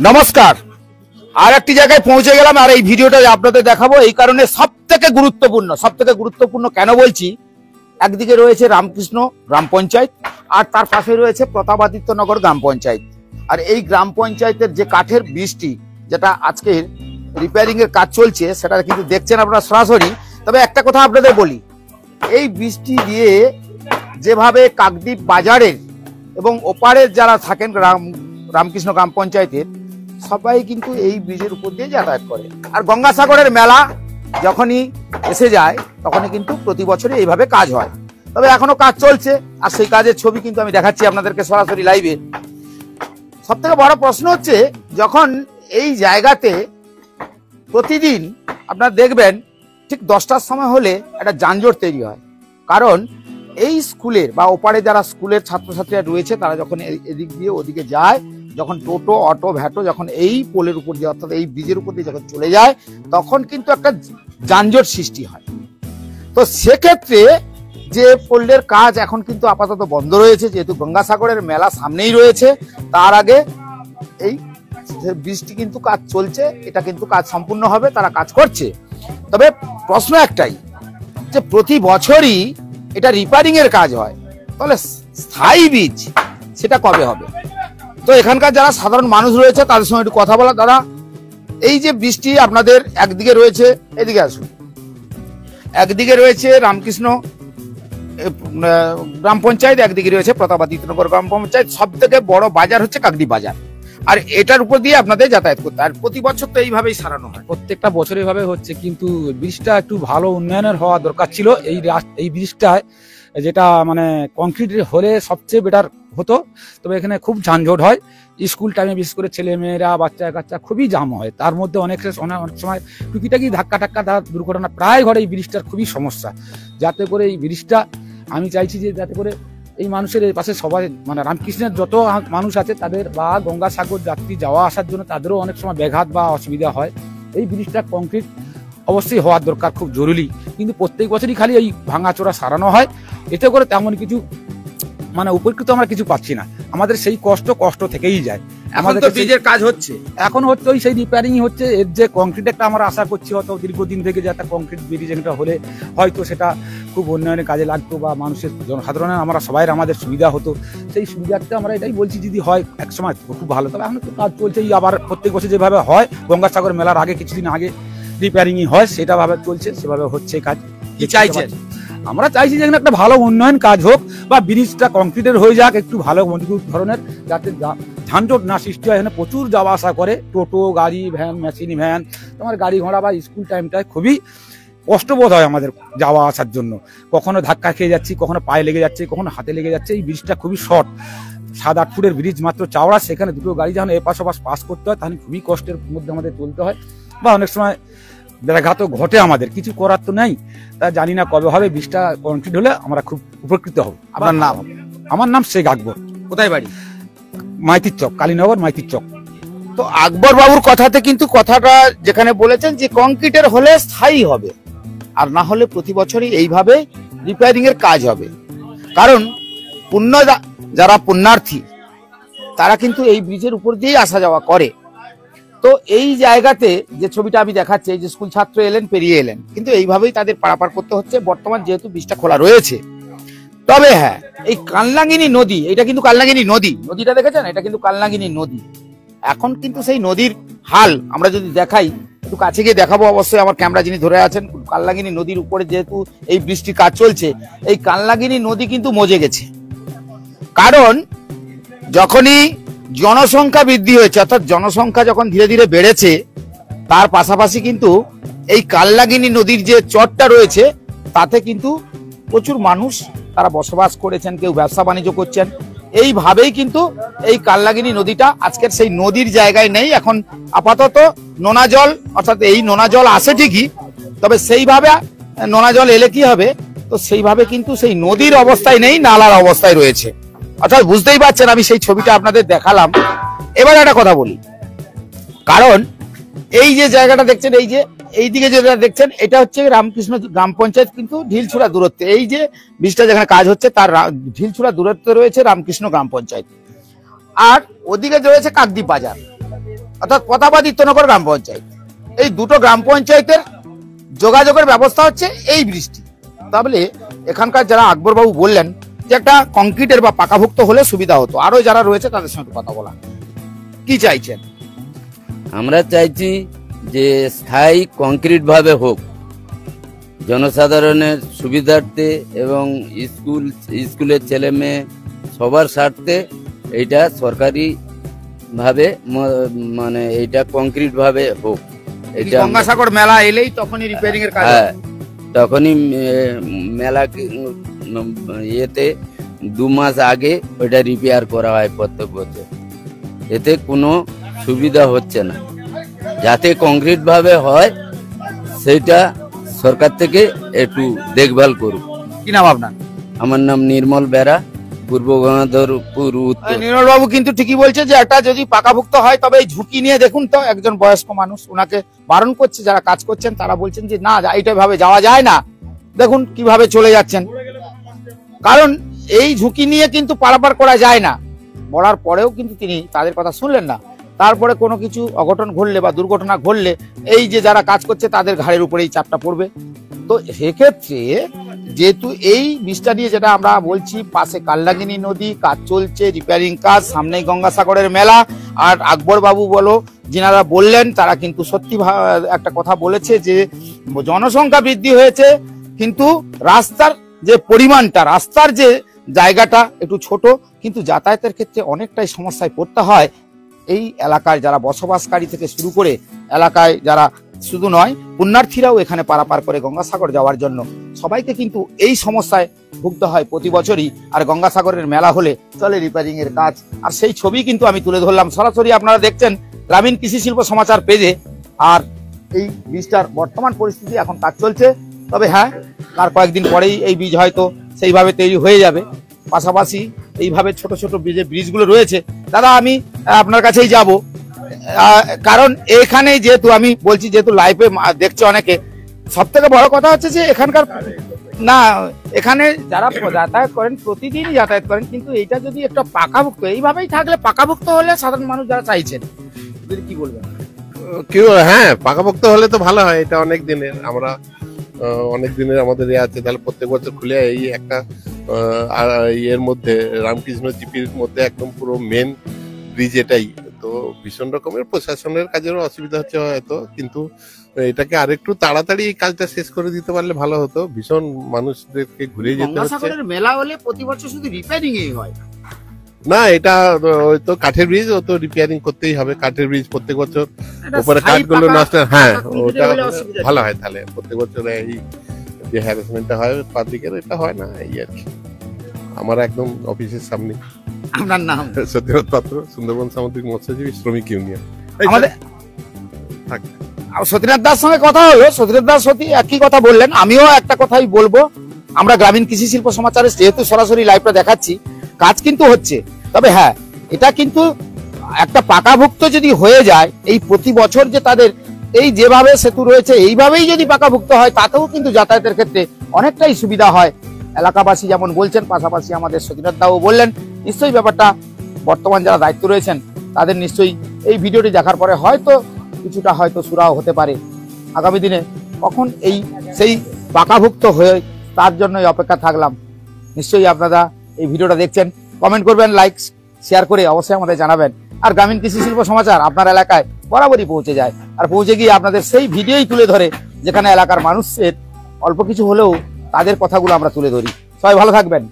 নমস্কার। আর একটি জায়গায় পৌঁছে গেলাম, আর এই ভিডিওটা আপনাদের দেখাবো এই কারণে সবথেকে গুরুত্বপূর্ণ কেন বলছি, একদিকে রয়েছে রামকৃষ্ণ গ্রাম পঞ্চায়েত আর তার পাশে রয়েছে প্রতাপাদিত্যনগর গ্রাম পঞ্চায়েত। আর এই গ্রাম পঞ্চায়েতের যে কাঠের বৃষ্টি, যেটা আজকে রিপেয়ারিং এর কাজ চলছে, সেটা কিন্তু দেখছেন আপনারা সরাসরি। তবে একটা কথা আপনাদের বলি, এই বৃষ্টি দিয়ে যেভাবে কাকদ্বীপ বাজারের এবং ওপারের যারা থাকেন রামকৃষ্ণ গ্রাম পঞ্চায়েতের সবাই কিন্তু এই ব্রিজের উপর দিয়ে যাতায়াত করে। আর গঙ্গাসাগরের মেলা যখনই এসে যায় তখনই কিন্তু প্রতি বছরই এইভাবে কাজ হয়। তবে এখনো কাজ চলছে, আর সেই কাজের ছবি কিন্তু আমি দেখাচ্ছি আপনাদেরকে সরাসরি লাইভে। সব থেকে বড় প্রশ্ন হচ্ছে, যখন এই জায়গাতে প্রতিদিন আপনারা দেখবেন ঠিক 10টার সময় হলে একটা যানজট তৈরি হয়। কারণ এই স্কুলের বা ওপারে যারা স্কুলের ছাত্রছাত্রীরা রয়েছে তারা যখন এদিক দিয়ে ওদিকে যায়, যখন টোটো অটো ভ্যাটো যখন এই পোলের উপর দিয়ে অর্থাৎ এই ব্রিজের উপর দিয়ে যখন চলে যায়, তখন কিন্তু একটা যানজট সৃষ্টি হয়। তো সেক্ষেত্রে যে পোলের কাজ এখন কিন্তু আপাতত বন্ধ রয়েছে, যেহেতু গঙ্গাসাগরের মেলা সামনেই রয়েছে। তার আগে এই ব্রিজটি কিন্তু কাজ চলছে, এটা কিন্তু কাজ সম্পূর্ণ হবে, তারা কাজ করছে। তবে প্রশ্ন একটাই, যে প্রতি বছরই এটা রিপেয়ারিং এর কাজ হয়, তাহলে স্থায়ী ব্রিজ সেটা কবে হবে? তো এখানকার যারা সাধারণ মানুষ রয়েছে তাদের সঙ্গে একটু কথা বলা। দাদা, এই যে বৃষ্টি আপনাদের একদিকে রয়েছে, এদিকে আসুন, একদিকে রয়েছে রামকৃষ্ণ গ্রাম পঞ্চায়েত, একদিকে রয়েছে প্রতাপাদিত্যনগর গ্রাম পঞ্চায়েত। সব থেকে বড় বাজার হচ্ছে কাকদ্বীপ বাজার, আর এটার উপর দিয়ে আপনাদের যাতায়াত করতে। আর প্রতি বছর তো এইভাবেই সারানো হয়, প্রত্যেকটা বছর এইভাবে হচ্ছে, কিন্তু ব্রিজটা একটু ভালো উন্নয়নের হওয়া দরকার ছিল। এই ব্রিজটায় যেটা মানে কংক্রিট হলে সবচেয়ে বেটার হতো। তবে এখানে খুব যানজট হয় স্কুল টাইমে, বিশেষ করে ছেলে মেয়েরা বাচ্চা কাচ্চা খুবই জাম হয়। তার মধ্যে অনেক সময় টুকিটাকি ধাক্কা তার দুর্ঘটনা প্রায় ঘটে। এই ব্রিজটার খুবই সমস্যা। যাতে করে এই ব্রিজটা আমি চাইছি যে যাতে করে এই মানুষের এই পাশে সবাই মানে রামকৃষ্ণের যত মানুষ আছে তাদের বা গঙ্গাসাগর যাত্রী যাওয়া আসার জন্য তাদেরও অনেক সময় ব্যাঘাত বা অসুবিধা হয়। এই ব্রিজটা কংক্রিট অবশ্যই হওয়ার দরকার, খুব জরুরি। কিন্তু প্রত্যেক বছরই খালি এই ভাঙাচোরা সারানো হয়, এতে করে তেমন কিছু মানে উপকৃত আমরা কিছু পাচ্ছি না। আমাদের সেই কষ্ট থেকেই যায়। আমাদের ব্রিজের কাজ হচ্ছে, এখন হচ্ছে ওই সেই রিপেয়ারিং হচ্ছে। এর যে কংক্রিট একটা আমরা আশা করছি হয়তো দীর্ঘদিন থেকে, যে একটা কংক্রিট ব্রিজ একটা হলে হয়তো সেটা খুব উন্নয়নের কাজে লাগতো বা মানুষের জনসাধারণের আমরা সবাই আমাদের সুবিধা হতো। সেই সুবিধাটা আমরা এটাই বলছি, যদি হয় এক সময় খুব ভালো। তবে এখন তো কাজ চলছেই, আবার প্রত্যেক বছর যেভাবে হয় গঙ্গাসাগর মেলার আগে কিছুদিন আগে রিপেয়ারিংই হয়, সেটা ভাবে চলছে, সেভাবে হচ্ছে কাজ। কি চাইছেন? আমরা চাইছি যে একটা ভালো উন্নয়ন কাজ হোক, বা ব্রিজটা কংক্রিটের হয়ে যাক, একটু ভালো মজবুত ধরনের, যাতে ঝানজট না সৃষ্টি হয়। এখানে প্রচুর যাওয়া আসা করে টোটো, গাড়ি, ভ্যান, মেশিন ভ্যান, তোমার গাড়ি ঘোড়া বা স্কুল টাইমটায় খুবই কষ্টবোধ হয় আমাদের যাওয়া আসার জন্য। কখনো ধাক্কা খেয়ে যাচ্ছি, কখনো পায়ে লেগে যাচ্ছে, কখনো হাতে লেগে যাচ্ছে। এই ব্রিজটা খুবই শর্ট, 7-8 ফুটের ব্রিজ মাত্র চওড়া। সেখানে দুটো গাড়ি যখন এপাশ ওপাশ পাস করতে হয়, তাহলে খুবই কষ্টের মধ্যে আমাদের চলতে হয়, বা অনেক সময় ব্যাঘাত ঘটে। আমাদের কিছু করার তো নাই। তা জানি না কবে হবে। ব্রিজটা কমপ্লিট হলে আমরা খুব উপকৃত হব। আপনার নাম? আমার নাম শেখ আকবর। কোথায় বাড়ি? মাইতির চক, কালীনগর মাইতির চক। তো আকবর বাবুর কথাতে কিন্তু কথাটা যেখানে বলেছেন যে কংক্রিটের হলে স্থায়ী হবে, আর না হলে প্রতি বছরই এইভাবে রিপেয়ারিং এর কাজ হবে। কারণ যারা পুণ্যার্থী তারা কিন্তু এই ব্রিজের উপর দিয়েই আসা যাওয়া করে। তো এই জায়গাতে যে ছবিটা আমি দেখাচ্ছি, এই যে স্কুল ছাত্র এলেন, পেরিয়ে এলেন, কিন্তু এইভাবেই তাদের পারাপার করতে হচ্ছে বর্তমান, যেহেতু ব্রিজটা খোলা রয়েছে। তবে হ্যাঁ, এই কালনাগিনী নদী, এটা কিন্তু কালনাগিনী নদী, নদীটা দেখেছেন, এটা কিন্তু কালনাগিনী নদী। এখন কিন্তু সেই নদীর হাল আমরা যদি দেখাই, একটু কাছে গিয়ে দেখাবো অবশ্যই, আমার ক্যামেরা যিনি ধরে আছেন। কালনাগিনী নদীর উপরে যেহেতু এই বৃষ্টির কাজ চলছে, এই কালনাগিনী নদী কিন্তু মজে গেছে। কারণ যখনই জনসংখ্যা বৃদ্ধি হয়েছে, অর্থাৎ জনসংখ্যা যখন ধীরে ধীরে বেড়েছে, তার পাশাপাশি কিন্তু এই কালনাগিনী নদীর যে চরটা রয়েছে তাতে কিন্তু প্রচুর মানুষ তারা বসবাস করেছেন, কেউ ব্যবসা বাণিজ্য করছেন। এইভাবেই কিন্তু এই কালনাগিনী নদীটা আজকের সেই নদীর জায়গায় নেই। এখন আপাতত নোনা জল, অর্থাৎ এই নোনা জল আসে ঠিকই, তবে সেইভাবে নোনা জল এলে কি হবে, তো সেইভাবে কিন্তু সেই নদীর অবস্থায় নেই, নালার অবস্থায় রয়েছে। অর্থাৎ বুঝতেই পারছেন, আমি সেই ছবিটা আপনাদের দেখালাম। এবার একটা কথা বলি, কারণ এই যে জায়গাটা দেখছেন, এই যে এইদিকে যেটা দেখছেন, এটা হচ্ছে রামকৃষ্ণ গ্রাম পঞ্চায়েত, কিন্তু ঢিলছুড়া দূরত্বে। এই যে ব্রিজটা যেখানে কাজ হচ্ছে তার ঢিলছুড়া দূরত্বে রয়েছে রামকৃষ্ণ গ্রাম পঞ্চায়েত। আর ওদিকে রয়েছে কাকদ্বীপ বাজার, অর্থাৎ পতাবাদিত্যনগর গ্রাম পঞ্চায়েত। এই দুটো গ্রাম পঞ্চায়েতের যোগাযোগের ব্যবস্থা হচ্ছে এই বৃষ্টি। তাহলে এখানকার যারা আকবরবাবু বললেন যে একটা কংক্রিটের বা পাকাভুক্ত হলে সুবিধা হতো, আরো যারা রয়েছে তাদের সঙ্গে কথা বলা, কি চাইছেন? আমরা চাইছি যে স্থায়ী কংক্রিট ভাবে হোক, জনসাধারণের সুবিধার্থে এবং স্কুলের ছেলে মেয়ে সবার স্বার্থে এইটা সরকারি ভাবে মানে এইটা কংক্রিট ভাবে হোক। এটা গঙ্গাসাগর মেলা এলেই তখনই রিপেয়ারিং এর কাজ, হ্যাঁ তখনই মেলা ইয়েতে 2 মাস আগে ওইটা রিপেয়ার করা হয় প্রত্যেক বছর। এতে কোনো সুবিধা হচ্ছে না, যাতে কংক্রিট ভাবে হয় সেটা সরকার থেকে একটু দেখভাল করুক। কি নাম আপনার? আমার নাম নির্মল বেরা, পূর্ব গঙ্গাধরপুর উত্তর। নির্মল বাবু কিন্তু ঠিকই বলছে যে এটা যদি পাকাভুক্ত হয় তবে এই ঝুঁকি নিয়ে দেখুন তো, একজন বয়স্ক মানুষ ওনাকে বারণ করছে, যারা কাজ করছেন তারা বলছেন যে না এইটা ভাবে যাওয়া যায় না, দেখুন কিভাবে চলে যাচ্ছেন। কারণ এই ঝুঁকি নিয়ে কিন্তু পারাপার করা যায় না, বলার পরেও কিন্তু তিনি তাদের কথা শুনলেন না। তারপরে কোনো কিছু অঘটন ঘটলে বা দুর্ঘটনা ঘটলে এই যে যারা কাজ করছে তাদের ঘাড়ের উপরেই চাপটা পড়বে। তো সেক্ষেত্রে যেহেতু এই বীজটা নিয়ে যেটা আমরা বলছি, পাশে কালনাগিনী নদী, কাজ চলছে, রিপেয়ারিং কাজ, সামনেই গঙ্গাসাগরের মেলা, আর আকবর বাবু বলো যিনারা বললেন তারা কিন্তু সত্যি একটা কথা বলেছে যে জনসংখ্যা বৃদ্ধি হয়েছে কিন্তু রাস্তার যে পরিমাণটা, রাস্তার যে জায়গাটা একটু ছোট, কিন্তু যাতায়াতের ক্ষেত্রে অনেকটাই সমস্যায় পড়তে হয়। এই এলাকায় যারা বসবাসকারী থেকে শুরু করে এলাকায় যারা শুধু নয় পুণ্যার্থীরাও এখানে পারাপার করে গঙ্গাসাগর যাওয়ার জন্য সবাইকে কিন্তু এই সমস্যায় ভুগতে হয় প্রতি বছরই। আর গঙ্গাসাগরের মেলা হলে চলে রিপেয়ারিং এর কাজ, আর সেই ছবি কিন্তু আমি তুলে ধরলাম সরাসরি, আপনারা দেখছেন গ্রামীণ কৃষি শিল্প সমাচার পেজে। আর এই বীজটার বর্তমান পরিস্থিতি এখন কাজ চলছে, তবে হ্যাঁ আর কয়েকদিন পরেই এই বীজ হয়তো সেইভাবে তৈরি হয়ে যাবে। পাশাপাশি এইভাবে ছোট ছোট ব্রিজগুলো রয়েছে। দাদা আমি আপনার কাছেই যাব, কারণ এখানে যেহেতু আমি বলছি, যেহেতু লাইভে দেখছে অনেকে, সব থেকে বড় কথা হচ্ছে যে এখানকার না এখানে যারা যাতায়াত করেন প্রতিদিনই যাতায়াত করেন, কিন্তু এইটা যদি একটা পাকাভুক্ত এইভাবেই থাকলে, পাকাভুক্ত হলে সাধারণ মানুষ যারা চাইছেন কি বলবেন? হ্যাঁ পাকাপোক্ত হলে তো ভালো হয়। এটা অনেক দিনের, আমরা অনেক দিনের আমাদের ইয়ে আছে, তাহলে প্রত্যেক বছর খুলে এই একটা ইয়ের মধ্যে রামকৃষ্ণ জিপির মধ্যে একদম পুরো মেন ব্রিজ এটাই তো। ভীষণ রকমের প্রশাসনের কাজেরও অসুবিধা হচ্ছে হয়তো, কিন্তু এটাকে আরেকটু তাড়াতাড়ি এই কাজটা শেষ করে দিতে পারলে ভালো হতো। ভীষণ মানুষদেরকে ঘুরে যেতে হচ্ছে। মেলা হলে প্রতি বছর শুধু রিপেয়ারিং এই হয় না, এটা তো কাঠের ব্রিজ, ও তো রিপেয়ারিং করতেই হবে। কাঠের ব্রিজ প্রত্যেক বছর উপরে কাঠগুলো নষ্ট, হ্যাঁ ওটা ভালো হয়। তাহলে প্রত্যেক বছর এই যে হ্যারাসমেন্টটা হয় পাবলিকের, এটা হয় না এই আর কি। আমার একদম অফিসের সামনে। আপনার নাম? সত্যনাথ পাত্র, সুন্দরবন সামুদ্রিক মৎস্যজীবী শ্রমিক ইউনিয়ন। আমাদের সতীনাথ দাস সঙ্গে কথা হলো, সতীনাথ দাস সত্যি একই কথা বললেন, আমিও একটা কথাই বলবো। আমরা গ্রামীণ কৃষি শিল্প সমাচারে যেহেতু সরাসরি লাইভটা দেখাচ্ছি, কাজ কিন্তু হচ্ছে, তবে হ্যাঁ এটা কিন্তু একটা পাকাভুক্ত যদি হয়ে যায়, এই প্রতি বছর যে তাদের এই যেভাবে সেতু রয়েছে এইভাবেই যদি পাকাভুক্ত হয়, তাতেও কিন্তু যাতায়াতের ক্ষেত্রে অনেকটাই সুবিধা হয়। এলাকাবাসী যেমন বলছেন, পাশাপাশি আমাদের সতীনাথ দাও বললেন, নিশ্চয়ই ব্যাপারটা বর্তমান যারা দায়িত্ব রয়েছেন তাদের নিশ্চয়ই এই ভিডিওটি দেখার পরে হয়তো কিছুটা হয়তো সুরাহ হতে পারে। আগামী দিনে কখন এই সেই পাকাভুক্ত হয়ে তার জন্যই অপেক্ষা থাকলাম। নিশ্চয়ই আপনারা এই ভিডিওটা দেখছেন, কমেন্ট করবেন, লাইক শেয়ার করে অবশ্যই আমাদের জানাবেন। আর গ্রামীণ কৃষি শিল্প সমাচার আপনার এলাকায় বরাবরই পৌঁছে যায়, আর পৌঁছে গিয়ে আপনাদের সেই ভিডিওই তুলে ধরে যেখানে এলাকার মানুষের অল্প কিছু হলেও তাদের কথাগুলো আমরা তুলে ধরি। সবাই ভালো থাকবেন।